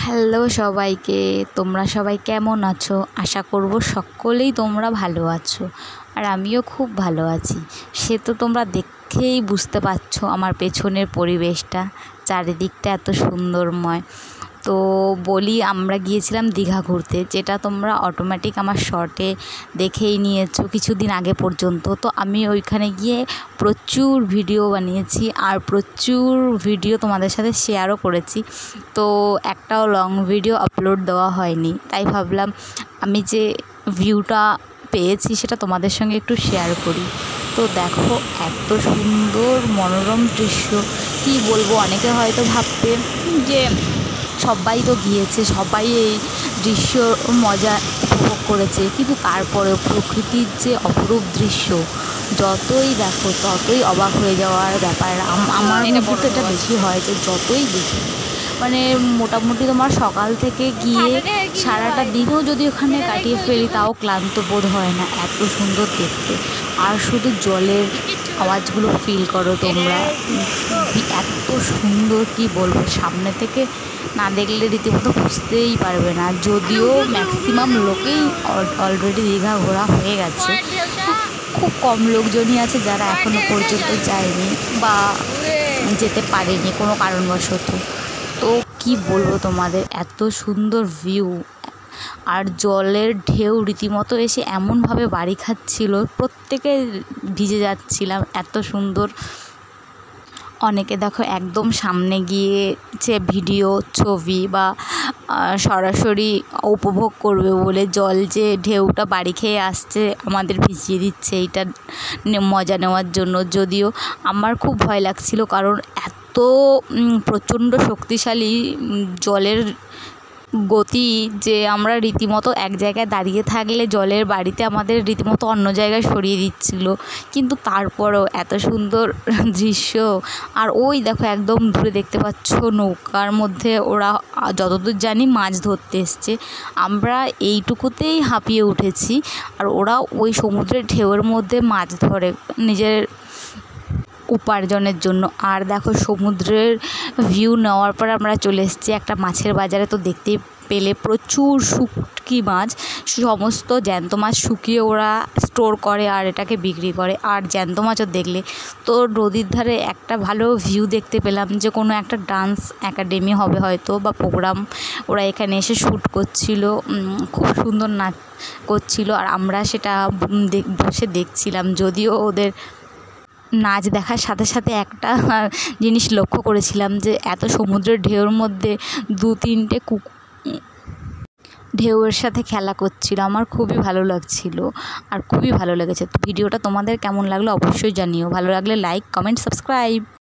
Hello সবাইকে, তোমরা সবাই কেমন আছো? আশা করব সকলেই তোমরা ভালো আছো, আর আমিও খুব ভালো আছি। সে তো তোমরা দেখেই বুঝতে পারছো আমার পেছনের পরিবেশটা, চারিদিকটা এত সুন্দরময়। তো বলি, আমরা গিয়েছিলাম দীঘা ঘুরতে, যেটা তোমরা অটোমেটিক আমার শর্টে দেখেই নিয়েছো কিছুদিন আগে পর্যন্ত। তো আমি ওইখানে গিয়ে প্রচুর ভিডিও বানিয়েছি আর প্রচুর ভিডিও তোমাদের সাথে শেয়ারও করেছি। তো একটাও লং ভিডিও আপলোড দেওয়া হয়নি, তাই ভাবলাম আমি যে ভিউটা পেয়েছি সেটা তোমাদের সঙ্গে একটু শেয়ার করি। তো দেখো, এত সুন্দর মনোরম দৃশ্য, কী বলবো। অনেকে হয়তো ভাববে যে সবাই তো গিয়েছে, সবাই এই দৃশ্য মজা উপভোগ করেছে, কিন্তু তারপরেও প্রকৃতির যে অপরূপ দৃশ্য যতই দেখো ততই অবাক হয়ে যাওয়ার ব্যাপার। আমার মধ্যে তো এটা বেশি হয় যে যতই দেখি, মানে মোটামুটি তোমার সকাল থেকে গিয়ে সারাটা দিনও যদি ওখানে কাটিয়ে ফেলি তাও ক্লান্ত বোধ হয় না, এত সুন্দর দেখতে। আর শুধু জলের আওয়াজগুলো ফিল করো তোমরা, এত সুন্দর, কি বলবো। সামনে থেকে না দেখলে রীতিমতো বুঝতেই পারবে না, যদিও ম্যাক্সিমাম লোকেই অলরেডি দীঘা ঘোরা হয়ে গেছে। খুব কম লোকজনই আছে যারা এখনও পর্যন্ত যায়নি বা যেতে পারেনি কোনো কারণবশত। তো কি বলবো তোমাদের, এত সুন্দর ভিউ, আর জলের ঢেউ রীতিমতো এসে এমনভাবে বাড়ি খাচ্ছিল, প্রত্যেকে ভিজে যাচ্ছিলাম, এত সুন্দর। অনেকে দেখো একদম সামনে গিয়েছে ভিডিও, ছবি বা সরাসরি উপভোগ করবে বলে জল যে ঢেউটা বাড়ি খেয়ে আসছে আমাদের ভিজিয়ে দিচ্ছে, এইটা মজা নেওয়ার জন্য। যদিও আমার খুব ভয় লাগছিল, কারণ এত প্রচণ্ড শক্তিশালী জলের গতি যে আমরা রীতিমতো এক জায়গায় দাঁড়িয়ে থাকলে জলের বাড়িতে আমাদের রীতিমতো অন্য জায়গায় সরিয়ে দিচ্ছিল। কিন্তু তারপরেও এত সুন্দর দৃশ্য। আর ওই দেখো একদম দূরে দেখতে পাচ্ছ নৌকার মধ্যে ওরা, যতদূর জানি, মাছ ধরতে এসছে। আমরা এইটুকুতেই হাঁপিয়ে উঠেছি, আর ওরা ওই সমুদ্রের ঢেউয়ের মধ্যে মাছ ধরে নিজের উপার্জনের জন্য। আর দেখো সমুদ্রের ভিউ নেওয়ার পর আমরা চলে এসেছি একটা মাছের বাজারে। তো দেখতেই পেলে প্রচুর শুটকি মাছ, সমস্ত জ্যান্ত মাছ শুকিয়ে ওরা স্টোর করে আর এটাকে বিক্রি করে। আর জ্যান্ত মাছও দেখলে তো নদীর ধারে একটা ভালো ভিউ দেখতে পেলাম, যে কোনো একটা ডান্স একাডেমি হবে হয়তো বা প্রোগ্রাম, ওরা এখানে এসে শ্যুট করছিল, খুব সুন্দর নাচ করছিল, আর আমরা সেটা বসে দেখছিলাম। যদিও ওদের নাচ দেখার সাথে সাথে একটা জিনিস লক্ষ্য করেছিলাম, যে এত সমুদ্রের ঢেউর মধ্যে 2-3টে ঢেউয়ের সাথে খেলা করছিল। আমার খুবই ভালো লাগছিল আর খুবই ভালো লেগেছে। তো ভিডিওটা তোমাদের কেমন লাগলো অবশ্যই জানিও। ভালো লাগলে লাইক, কমেন্ট, সাবস্ক্রাইব।